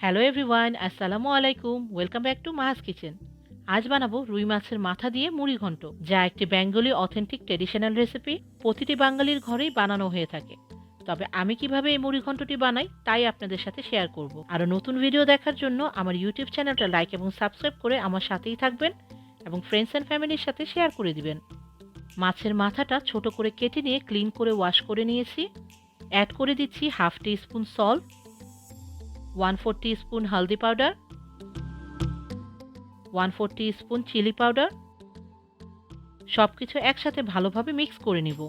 Hello everyone, আসসালামু আলাইকুম। Welcome back to Maha's kitchen. আজ বানাবো রুই মাছের মাথা দিয়ে মুড়ি ঘন্ট, যা একটি বেঙ্গলি অথেন্টিক ট্রেডিশনাল রেসিপি। প্রতিটি বাঙালির ঘরেই বানানো হয়ে থাকে। তবে আমি কিভাবে এই মুড়ি ঘন্টটি বানাই তাই আপনাদের সাথে শেয়ার করব। আরও নতুন ভিডিও দেখার জন্য আমার ইউটিউব চ্যানেলটা লাইক এবং সাবস্ক্রাইব করে আমার সাথেই থাকবেন এবং ফ্রেন্ডস অ্যান্ড ফ্যামিলির সাথে শেয়ার করে দিবেন। মাছের মাথাটা ছোট করে কেটে নিয়ে ক্লিন করে ওয়াশ করে নিয়েছি। অ্যাড করে দিচ্ছি হাফ টি স্পুন সল্ট, 1/4 টিস্পুন হলদি পাউডার, 1/4 টিস্পুন চিলি পাউডার। সব কিছু একসাথে ভালোভাবে মিক্স করে নিব।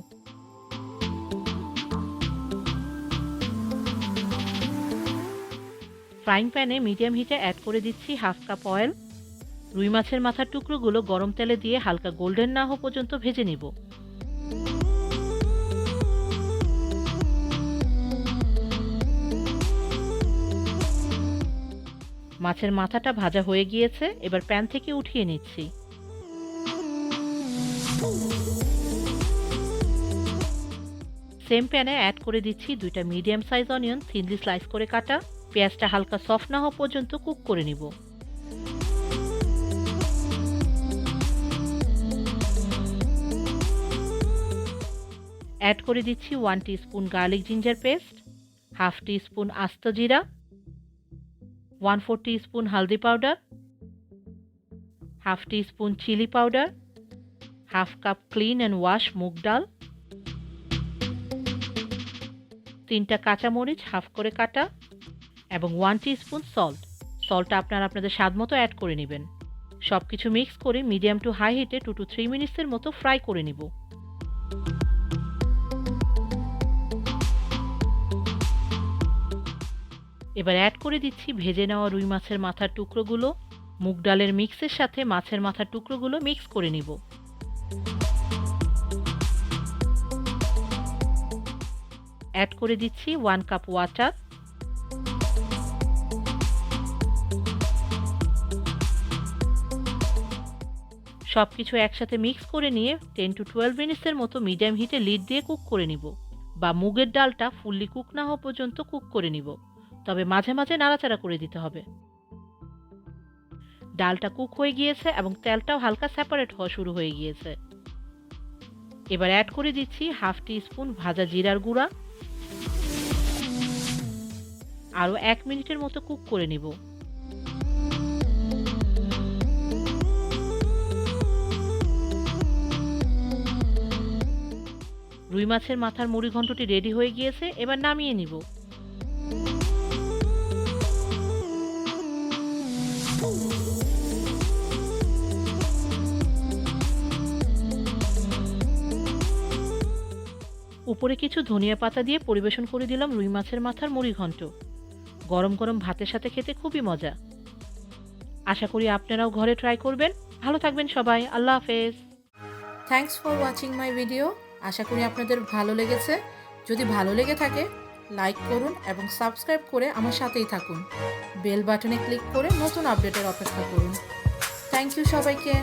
ফ্রাইং প্যানে মিডিয়াম হিটে অ্যাড করে দিচ্ছি হাফ কাপ অয়েল। রুই মাছের মাথার টুকরোগুলো গরম তেলে দিয়ে হালকা গোল্ডেন না হওয়া পর্যন্ত ভেজে নিব। মাছের মাথাটা ভাজা হয়ে গিয়েছে, এবার প্যান থেকে উঠিয়ে নিচ্ছি। সেম প্যানে অ্যাড করে দিচ্ছি 2টা medium size onion thinly slice করে কাটা। পেঁয়াজটা হালকা সফট না হওয়া পর্যন্ত কুক করে নিব। অ্যাড করে দিচ্ছি 1 teaspoon garlic ginger paste, half teaspoon আস্ত জিরা, 1/4 টিস্পুন হলদি powder, half teaspoon chilli powder, half cup clean and wash মুগ ডাল, 3টা কাঁচামরিচ হাফ করে কাটা এবং 1 টিস্পুন সল্ট। সল্টটা আপনারা আপনাদের স্বাদ মতো অ্যাড করে নেবেন। সব কিছু মিক্স করে মিডিয়াম টু হাই হিটে 2 to 3 মিনিটসের মতো ফ্রাই করে নিব। এবার অ্যাড করে দিচ্ছি ভেজে নেওয়া রুই মাছের মাথার টুকরোগুলো। মুগ ডালের মিক্সের সাথে মাছের মাথার টুকরোগুলো মিক্স করে নিব। অ্যাড করে দিচ্ছি 1 কাপ ওয়াটার। সব কিছু একসাথে মিক্স করে নিয়ে 10 to 12 মিনিটসের মতো মিডিয়াম হিটে লিড দিয়ে কুক করে নিব, বা মুগের ডালটা ফুললি কুক না হওয়া পর্যন্ত কুক করে নিব। তবে মাঝে মাঝে নাড়াচাড়া করে দিতে হবে। ডালটা কুক হয়ে গিয়েছে এবং তেলটাও হালকা সেপারেট হওয়া শুরু হয়ে গিয়েছে। এবার অ্যাড করে দিচ্ছি হাফ টি স্পুন ভাজা জিরার গুঁড়া। আরও 1 মিনিটের মতো কুক করে নিব। রুই মাছের মাথার মুড়ি ঘন্টটি রেডি হয়ে গিয়েছে, এবার নামিয়ে নিব। উপরে কিছু ধনিয়া পাতা দিয়ে পরিবেশন করে দিলাম রুই মাছের মাথার মুড়ি ঘন্ট। গরম গরম ভাতের সাথে খেতে খুবই মজা। আশা করি আপনারাও ঘরে ট্রাই করবেন। ভালো থাকবেন সবাই। আল্লাহ হাফেজ। Thanks for watching my video. আশা করি আপনাদের ভালো লেগেছে। যদি ভালো লেগে থাকে লাইক করুন এবং সাবস্ক্রাইব করে আমার সাথেই থাকুন। বেল বাটনে ক্লিক করে নতুন আপডেটের অপেক্ষা করুন। থ্যাংক ইউ সবাইকে।